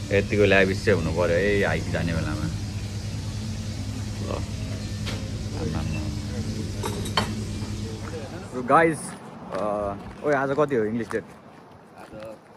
यतिको ल्याबिस चाहिँ हुनु पऱ्यो है हाइक जाने बेलामा ल गाइज ओ आज कति हो इङ्ग्लिस डेट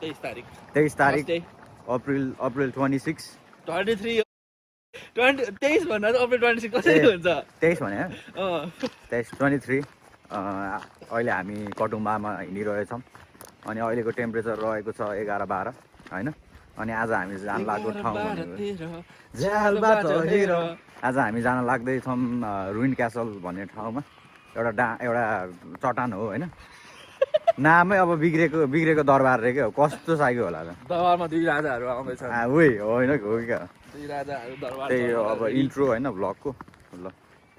23 तारिक अप्रिल 26 23 भन्दा अप्रिल 26 कसरी हुन्छ 23 भने 23 अहिले हामी कटुम्बामा हिँडिरहेछौँ अनि अहिलेको टेम्परेचर रहेको छ 11-12 होइन अनि आज हामी जान लाग्दो ठाउँ आज हामी जान लाग्दैछौँ रुइन क्यासल भन्ने ठाउँमा एउटा चट्टान हो होइन नामै अब बिग्रेको दरबार रे क्या कस्तो साइको होला त दरबारमा दुई राजाहरू आउँदैछ उही होइन हो क्या दुई राजाहरू दरबार त्यही हो अब इन्ट्रो होइन भ्लगको ल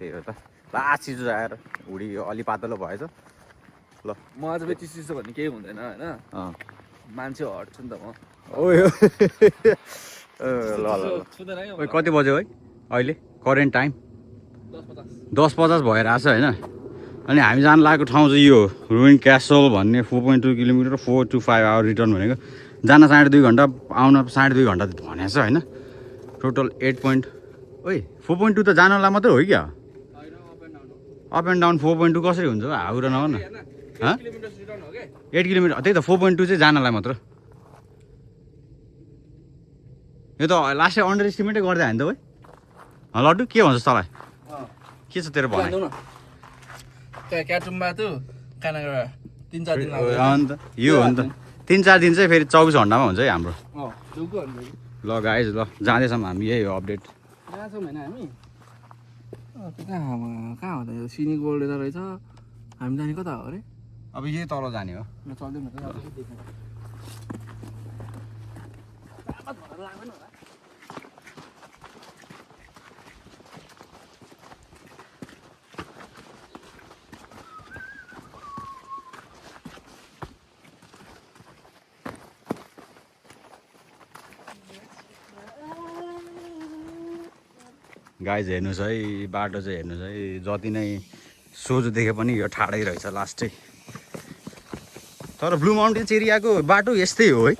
त्यही हो त लास्ट चिसो आएर हुडी अलि पातलो भएछ ल म आज बेसी चिसो भन्ने केही हुँदैन होइन मान्छे हट्छु नि त म ल कति बज्यो है अहिले करेन्ट टाइम 10:50 भइरहेछ होइन अनि हामी जान लागेको ठाउँ चाहिँ यो रुइन क्यासल भन्ने 4.2 किलोमिटर 4 to 5 आवर रिटर्न भनेको जान 2.5 घन्टा आउन 2.5 घन्टा भनेको छ होइन टोटल 4.2 त जानलाई मात्रै हो क्या अप एन्ड डाउन 4.2 कसरी हुन्छ हाउरा नभन 8 किलोमिटर त्यही त 4.2 चाहिँ जानलाई मात्र यो त लास्टै अन्डर एस्टिमेटै गर्दै हाल्यो नि त है लड्डु के भन्छ तँलाई के छ तेरो भनाइ क्याटुम्बा त कानागडा 3-4 दिन अन्त यो हो नि त 3-4 दिन चाहिँ फेरि 24 घन्टामा हुन्छ है हाम्रो ल गाइज ल जाँदैछौँ हामी यही हो अपडेट जान्छौँ होइन हामी कहाँ हो त यो सिनी गोल्ड यता रहेछ हामी जाने कता हो अरे अब यही तल जाने हो चल्दैन गाइज हेर्नुहोस् है बाटो चाहिँ हेर्नुहोस् है जति नै सोझो देखे पनि यो ठाडै रहेछ लास्टै तर ब्लू माउन्टेन्स एरियाको बाटो यस्तै हो है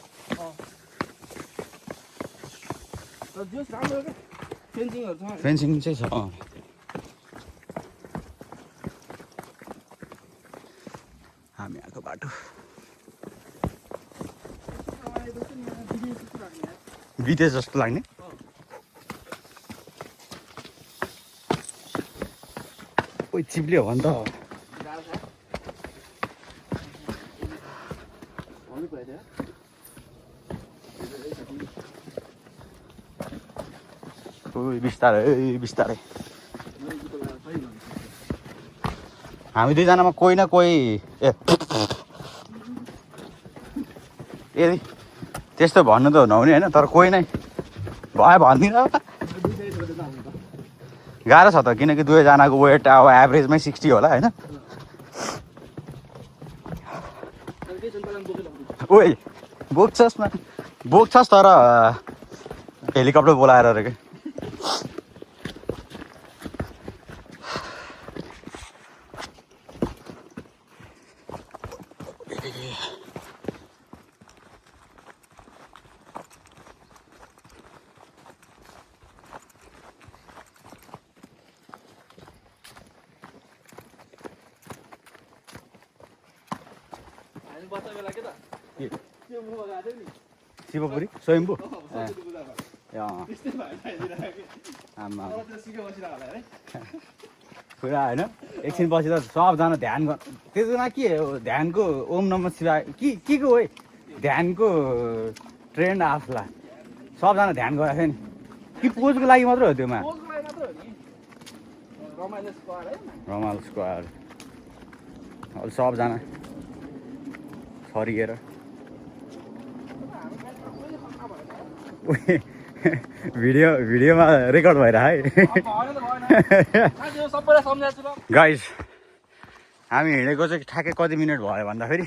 फेन्सिङ चाहिँ छ हामी आएको बाटो विदेश जस्तो लाग्ने कोही चिप्ले हो नि त बिस्तारै हामी दुईजनामा कोही न कोही ए त्यस्तो भन्नु त नहुने होइन तर कोही नै भयो भनिदिनु गाह्रो छ त किनकि दुवैजनाको वेट अब एभरेजमै 60 होला होइन ओइ बोक्छस् तर हेलिकप्टर बोलाएर अरे के शिवपुरी स्वयम्भू पुरा होइन एकछिन पछि त सबजना ध्यान गर् त्यसमा के हो ध्यानको ओम नमः शिवाय के को है ध्यानको ट्रेन्ड आफूलाई सबजना ध्यान गरेको थियो नि कि पोजको लागि मात्रै हो त्योमा रमाइलो स्क्वायर अहिले सबजना छरिएर भिडियोमा रेकर्ड भएर है गाइज हामी हिँडेको चाहिँ ठ्याक्कै कति मिनट भयो भन्दाखेरि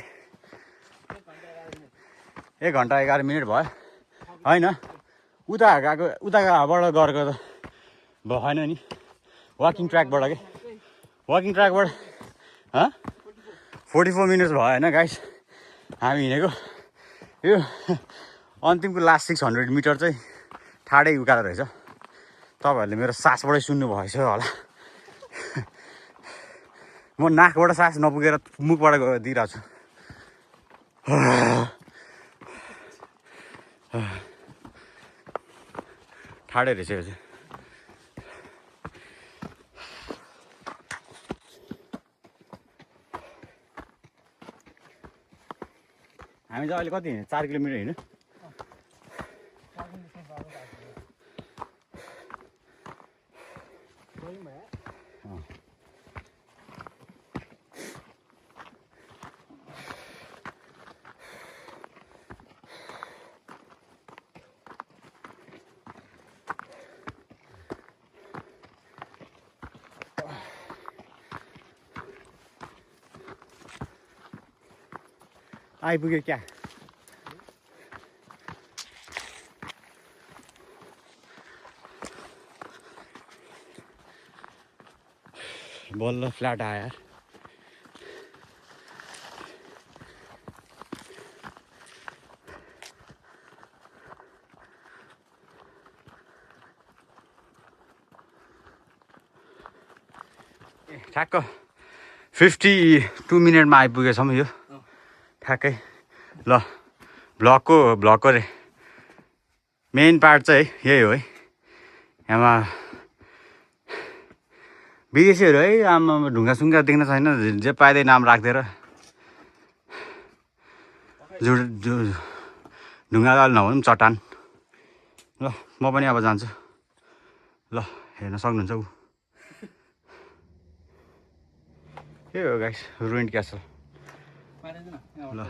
1 घन्टा 11 मिनट भयो होइन उताबाट गरेको त भएन नि वाकिङ ट्र्याकबाट 44 मिनट्स भयो होइन गाइस हामी हिँडेको यो अन्तिमको लास्ट 600 मिटर चाहिँ ठाडै उकालो रहेछ तपाईँहरूले मेरो सासबाटै सुन्नु भएछ होला म नाकबाट सास नपुगेर मुखबाट दिइरहेको छु ठाडै रहेछ यो चाहिँ हामी चाहिँ अहिले कति हिँड्यो 4 किलोमिटर हिँड्यो आइपुग्यो क्या बल्ल फ्ल्याट आयो ठ्याक्क 52 मिनटमा आइपुगेछौँ यो ठ्याक्कै ल भ्लगको मेन पार्ट चाहिँ यही हो है यहाँमा विदेशीहरू है आमा ढुङ्गासुङ्गा देख्न छैन जे पाइँदै नाम राखिदिएर ढुङ्गा गाल नभनौँ चट्टान ल म पनि अब जान्छु ल हेर्न सक्नुहुन्छ ऊ के हो गाइस रुइन्ड क्यासल ल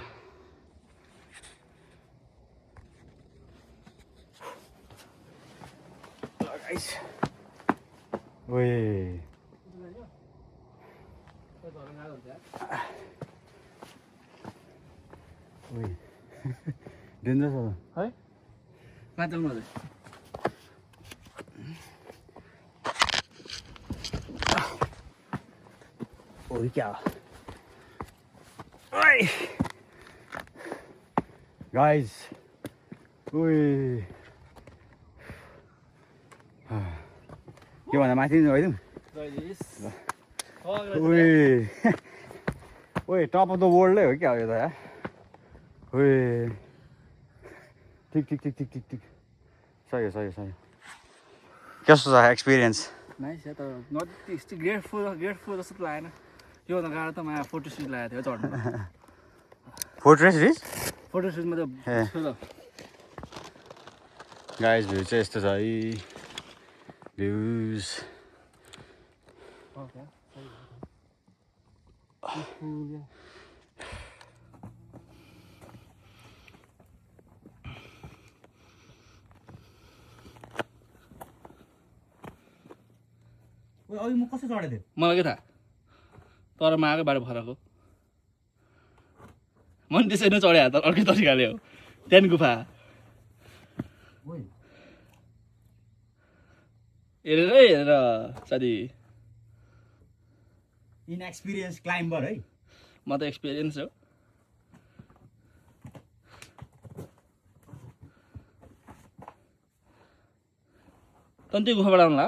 गाइस ओए डेन्जर छ है कहाँ जाउँ न ओए क्या ओए गाइस ओए के भन्दा माथि गइदिउँ ओए ओए टप अफ द वर्ल्डै हो क्या यो त यार ओए ठिक ठिक ठिक ठिक ठिक ठिक सही हो कस्तो छ एक्सपिरियन्स नाइस या तर नट यस्तो ग्रेटफुल जस्तो त लागेन योभन्दा गाह्रो त मलाई फोटो सुट लागेको थियो चढ्नु फोर्ट्रेस रिज फोटो सुटमा त गाइस भ्यू चाहिँ यस्तो छ है भ्युज अघि म कसो चढेको थिएँ मलाई के थाहा तर मागै बाटो फरक हो मैले त्यसरी नै चढे त अर्कै तरिकाले हो त्यहाँदेखि गुफा हेरेर साथी इनएक्सपिरियन्स क्लाइम्बर है म त एक्सपिरियन्स हो तँ त्यो गुफाबाट आउनु ला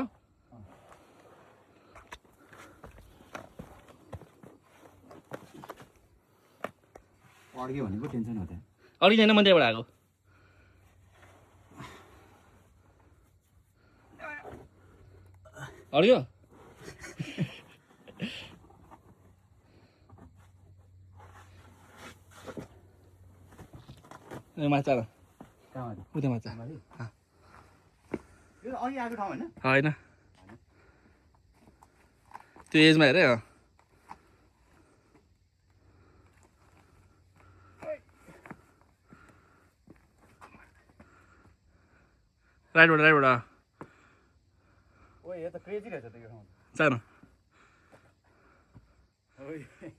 अड्क्यो भने पो टेन्सन हो त्यहाँ अघि छैन म त्यहाँबाट आएको अड्क्यो ए माछा र उता माछा यो अघि आएको ठाउँ होइन होइन त्यो एजमा हेरे राइटबाट ओए यो त क्रेजी रहेछ त यो ठाउँ जान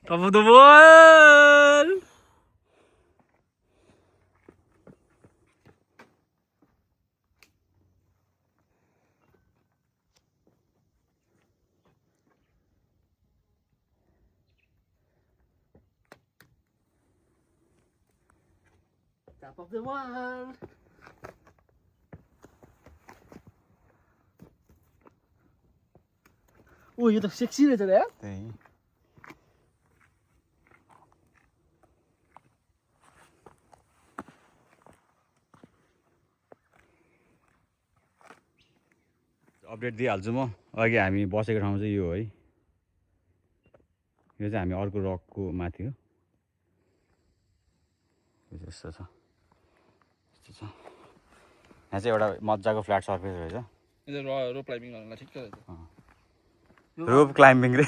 Top of the world! Top of the world! ओ यो त सेक्सी रहेछ रे यार त्यही अपडेट दिइहाल्छु म अघि हामी बसेको ठाउँ चाहिँ यो है यो चाहिँ हामी अर्को रकको माथि हो यस्तो छ यस्तो छ यहाँ चाहिँ एउटा मजाको फ्ल्याट सर्फेस रहेछ रोप क्लाइम्बिङ गर्नलाई ठिक्क रहेछ रोप क्लाइम्बिङ रे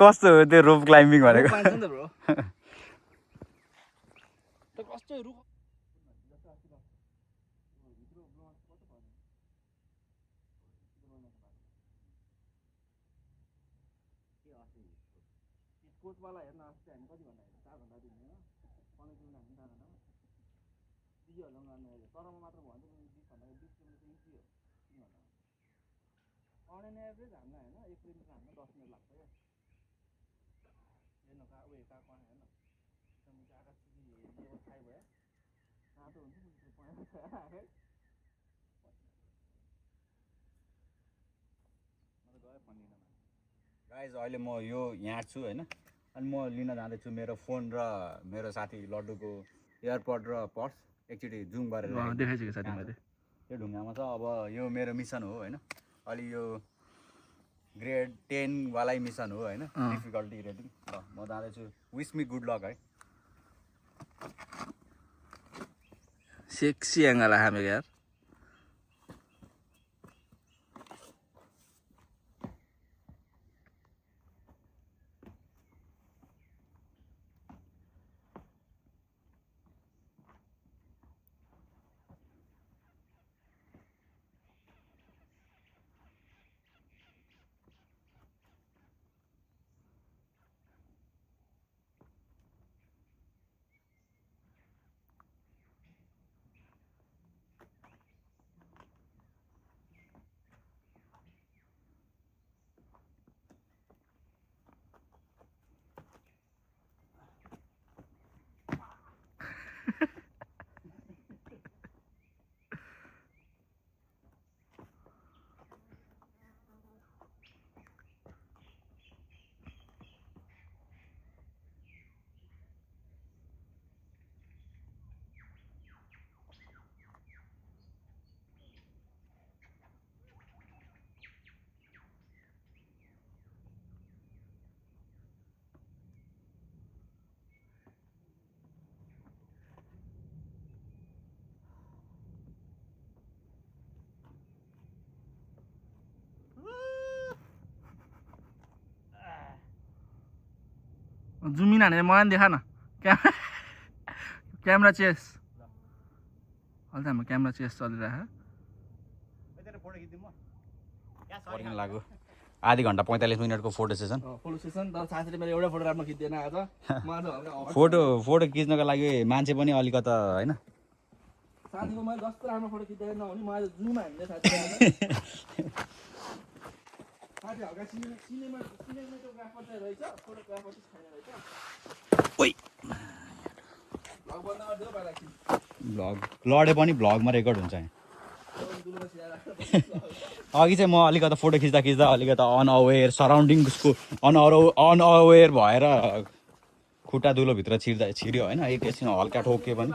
कस्तो हो त्यो रोप क्लाइम्बिङ भनेको कस्तो रुख कोचवाला हेर्न अस्ति हामी कति घन्टा 4 घन्टा दिने हो कलेज जाँदा हामी 4 घन्टा दिदीहरुले गर्ने अहिले तर म मात्र भन्छु 20 घन्टा 20 किलोमिटर इजी हो 3 घन्टा अन एन एभरेज हामीलाई हैन 1 किलोमिटर हामीलाई 10 मिनेट लाग्छ के हेर्न का उयो का कोन हेर्न एकदम आकाश यो छाइ भयो रातो हुन्छ नि त्यो पढ्नु छ है मलाई गयो फन्दिन गाइज अहिले म यो यहाँ छु हैन अनि म लिन जाँदैछु मेरो फोन र मेरो साथी लड्डुको एयरपोर्ट र पर्स एकचोटि जुम गरेर देखाइसक्यो साथी मैले यो ढुङ्गामा छ अब यो मेरो मिसन हो हैन अलि यो ग्रेड 10 वाला मिसन हो हैन डिफिकल्टी रेटिङ ल म जाँदैछु विश मी गुड लक है सेक्सी एंगल है मेरे यार जूम इन हानेर मलाई देखा न क्यामेरा चेस अहिले हाम्रो क्यामेरा चेस चलिरहेको लाग्यो आधी घन्टा 45 मिनटको फोटो सेसन तर साथीले मैले एउटा फोटो राम्रो खिच्दैन आज फोटो खिच्नको लागि मान्छे पनि अलिकता हैन साथीको मैले जस्तो राम्रो फोटो खिच्दैन नहुने मैले जुम हान्ने साथी हल्का सिनेमाटोग्राफर चाहिँ रहेछ फोटोग्राफर चाहिँ छैन रहेछ ओइ भ्लग लडे पनि भ्लगमा रेकर्ड हुन्छ अघि चाहिँ म अलिकता फोटो खिच्दा अलिकता अनअवेयर सराउन्डिङ्सको अनअवेयर भएर खुट्टा दुलोभित्र छिर्यो होइन एकैछिन हल्का ठोक्यो पनि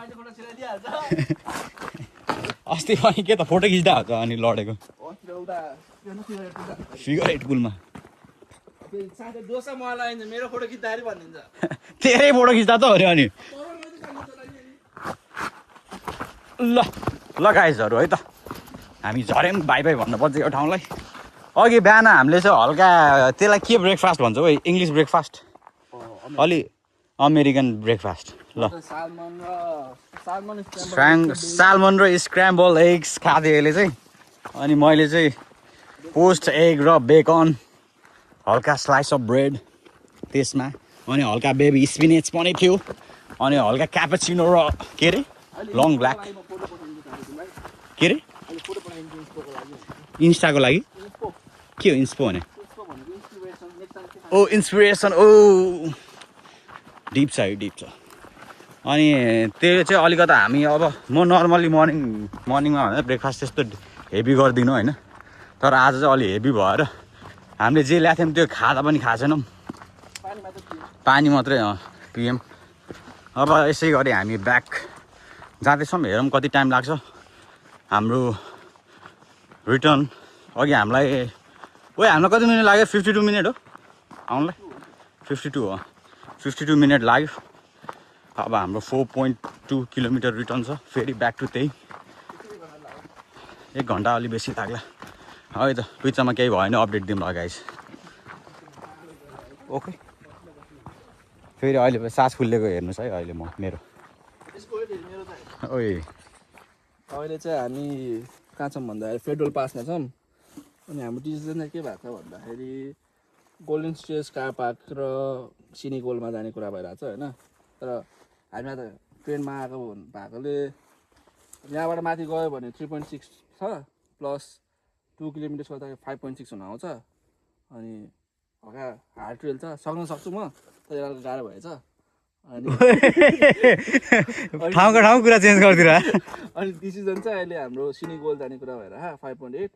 अस्ति पनि के त फोटो खिच्दा हुन्छ अनि लडेको फिगर 8 पुलमा मेरो फोटो खिच्दाखेरि भनिदिन्छ तेरै फोटो खिच्दा त हो रे अनि ल गाइजहरू है त हामी झरेम बाई बाई भन्नुपर्छ यो ठाउँलाई अघि बिहान हामीले चाहिँ हल्का त्यसलाई के ब्रेकफास्ट भन्छ है इङ्ग्लिस ब्रेकफास्ट अलि अमेरिकन ब्रेकफास्ट ल सालमन र स्क्रैम्बल एग्स खाँदै अहिले चाहिँ अनि मैले चाहिँ पोस्ट एग र बेकन हल्का स्लाइस अफ ब्रेड त्यसमा अनि हल्का बेबी स्पिनेच पनि थियो अनि हल्का क्यापुचिनो र के अरे लङ ब्ल्याक के अरे इन्स्टाको लागि के हो इन्स्पो भने ओ इन्सपिरेसन ओ डिप छ यो डिप छ अनि त्यो चाहिँ अलिकता हामी अब म नर्मली मर्निङमा भने ब्रेकफास्ट त्यस्तो हेभी गर्दिनँ होइन तर आज चाहिँ अलि हेभी भएर हामीले जे ल्याएको थियौँ त्यो खाँदा पनि खाएको छैनौँ, पानी मात्रै पियौँ। अब यसै गरी हामी ब्याक जाँदैछौँ, हेरौँ कति टाइम लाग्छ हाम्रो रिटर्न। अघि हामीलाई कति मिनट लाग्यो? 52 मिनट हो आउनुलाई, 52 हो, 52 मिनट लाग्यो। अब हाम्रो 4.2 किलोमिटर रिटर्न छ, फेरि ब्याक टु त्यही 1 घन्टा अलि बेसी लाग्ला। है त बिचमा केही भएन अपडेट दिउँ ल गाइस। ओके, फेरि अहिले सास फुलेको हेर्नुहोस् है अहिले मेरो ओइ। अहिले चाहिँ हामी कहाँ छौँ भन्दाखेरि फेडरल पासमा छौँ। अनि हाम्रो डिसिजन चाहिँ के भएको छ भन्दाखेरि गोल्डन स्टेज कार पार्क र सिनी गोल्डमा जाने कुरा भइरहेको छ होइन। तर हामी त ट्रेनमा आएको भएकोले यहाँबाट माथि गयो भने 3.6 छ, प्लस 2 किलोमिटर गर्दा 5.6 हुन आउँछ। अनि हल्का हार्ड ट्रेल छ, सक्न सक्छु म, तर एउटा गाह्रो भएछ। अनि ठाउँको ठाउँ कुरा चेन्ज गरिदिएर। अनि डिसिजन चाहिँ अहिले हाम्रो सिनी गोल्ड जाने कुरा भएर 5.8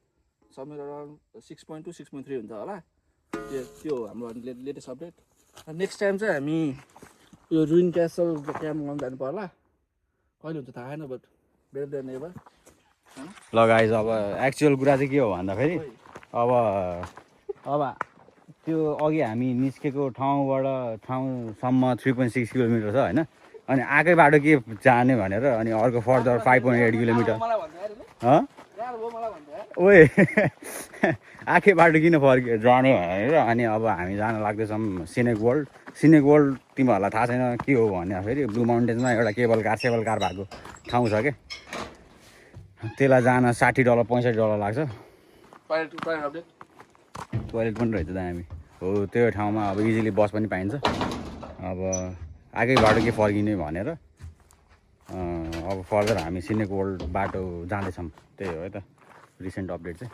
समवेयर अराउन्ड 6.2 6.3 हुन्छ होला। त्यो हाम्रो लेटेस्ट अपडेट। नेक्स्ट टाइम चाहिँ हामी यो रुइन क्यासल क्याम्प गर्नु जानु पर्ला, कहिले हुन्छ थाहा छैन, बट बेटर देन एभर। ल गाइस, अब एक्चुअल कुरा चाहिँ के हो भन्दाखेरि अब त्यो अघि हामी निस्केको ठाउँबाट ठाउँसम्म 3.6 किलोमिटर छ होइन। अनि आएकै बाटो के जाने भनेर अनि अर्को फर्दर 5.8 किलोमिटर ओए आएकै बाटो किन जाने भनेर अनि अब हामी जान लाग्दैछौँ सिनेक वर्ल्ड। सिनेक वर्ल्ड तिमीहरूलाई थाहा छैन के हो भने फेरि ब्लू माउन्टेन्समा एउटा केबल कार भएको ठाउँ छ क्या, त्यसलाई जान $60 $65 लाग्छ। टोइलेट पनि रहेछ दामी हो त्यो ठाउँमा। अब इजिली बस पनि पाइन्छ। अब आएकै बाटो के फर्किने भनेर अब फर्दर हामी सिनेक वर्ल्ड बाटो जाँदैछौँ, त्यही हो है त रिसेन्ट अपडेट चाहिँ।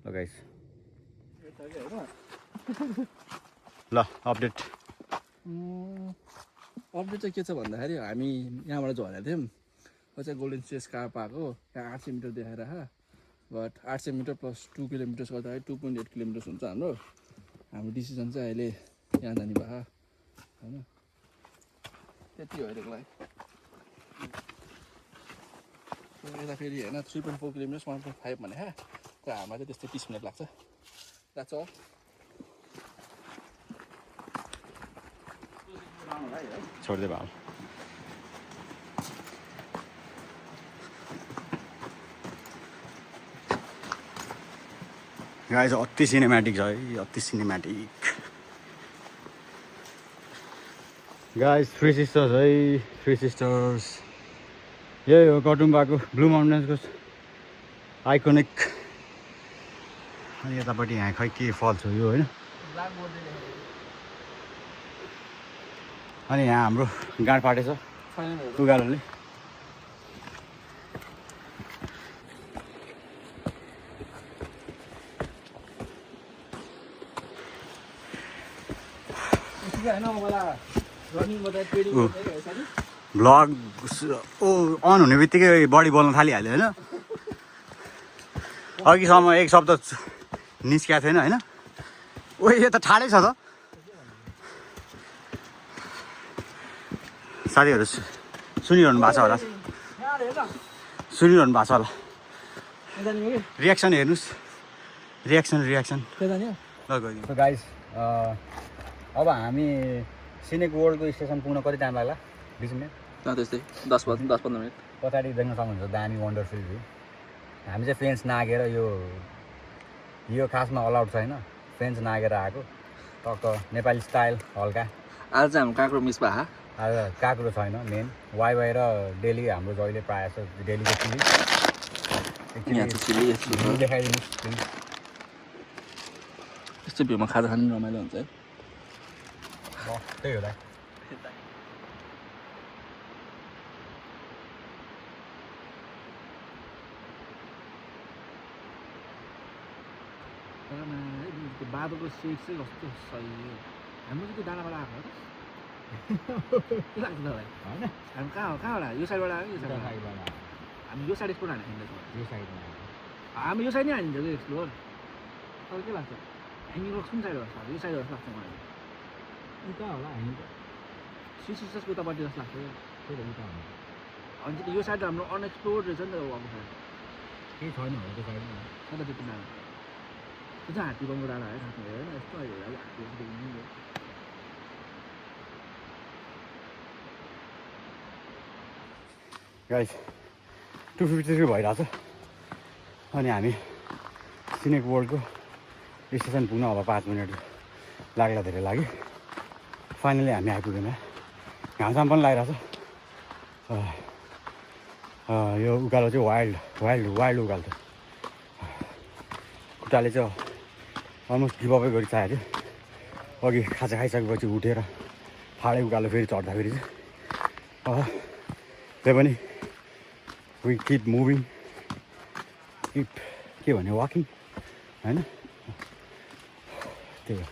ल गाइस, ल अपडेट चाहिँ के छ भन्दाखेरि हामी यहाँबाट झरेको थियौँ, त्यो चाहिँ गोल्डन स्टेज कार पार्क हो। यहाँ 800 मिटर देखाएर बट 800 मिटर प्लस 2 किलोमिटर्स गर्दाखेरि 2.8 किलोमिटर्स हुन्छ हाम्रो। हाम्रो डिसिजन चाहिँ अहिले यहाँ जाने भयो होइन, त्यति हो अहिलेको लागि। यता फेरि होइन 3.4 किलोमिटर्स 1.5 भने तर हामीलाई चाहिँ त्यस्तै 30 मिनट लाग्छ। That's all. छोड्दै भयो। गाइस अति सिनेमेटिक छ है, अति सिनेमेटिक। गाइस थ्री सिस्टर्स है, थ्री सिस्टर्स यही हो कटुम्बाको ब्लू माउन्टेन्सको आइकोनिक। अनि यतापट्टि यहाँ खै के फल्स हो यो होइन। अनि यहाँ हाम्रो गाँड फाटेछ उकालोले। भ्लग अन हुने बित्तिकै बडी बोल्न थालिहाल्यो होइन। अघिसम्म एक शब्द निस्किएको थिएन होइन। ओ यो त ठाडै छ त साथीहरू, सुनिरहनु भएको छ होला, सुनिरहनु भएको छ होला। रियाक्सन हेर्नुहोस्, रियाक्सन ल गइदिउँ। गाइस अब हामी सिनेक वर्ल्डको स्टेसन पुग्न कति टाइम लाग्ला? 20 मिनट त्यस्तै 10-15 मिनट। पछाडि देख्न सक्नुहुन्छ दामी वन्डरफुल भ्यू। हामी चाहिँ फेन्स नागेर यो खासमा अलाउड छैन, फेन्स नागेर आएको टक्क नेपाली स्टाइल हल्का। आज चाहिँ हाम्रो काँक्रो मिस भयो। आज काँक्रो छैन, मेन वाइ र डेली हाम्रो जहिले प्रायः जस्तो डेलीको चिली देखाइदिनुहोस् प्लिज। यस्तो भ्यूमा खाजा खानु रमाइलो हुन्छ है। त्यही होला। बादलको सेक चाहिँ कस्तो सही हो। हाम्रो चाहिँ त्यो डाँडाबाट आएको हो के लाग्छ तपाईँलाई होइन? हामी कहाँबाट यो साइडबाट आयो, यो साइडबाट हामी यो साइड एक्सपोर्ट हानेको यो साइडमा हामी यो साइड नै हानिन्छ कि एक्सप्लोर तर के लाग्छ ह्याङ्गिङ रक्स कुन साइड लाग्छ यो साइड जस्तो लाग्छ मलाई उता होला हामी त सिसिसको उतापट्टि जस्तो लाग्छ त्यही त उता हुन्छ अनि चाहिँ यो साइड हाम्रो अनएक्सप्लोर्ड रहेछ नि त अब साइड केही छैन होला त्यो साइडमा छ त त्यो डाँडा त्यो चाहिँ हात्ती बङ्गो डाँडा है खासमा हेरेन यस्तो अहिले होला हात्ती देखिन्छ गाइस 253 भइरहेछ अनि हामी सिनेक वर्ल्डको स्टेसन पुग्न अब 5 मिनट लाग्ला धेरै लाग्यो फाइनली हामी आइपुग्यौँ यहाँ घामसाम पनि लागिरहेछ यो उकालो चाहिँ वाइल्ड उकालो थियो खुट्टाले चाहिँ अलमोस्ट गिभअपै गरिसकेको थियो अघि खाजा खाइसकेपछि उठेर फाडे उकालो फेरि चढ्दाखेरि चाहिँ त्यही पनि वी किप मुभिङ किप के भन्ने वाकिङ होइन त्यही हो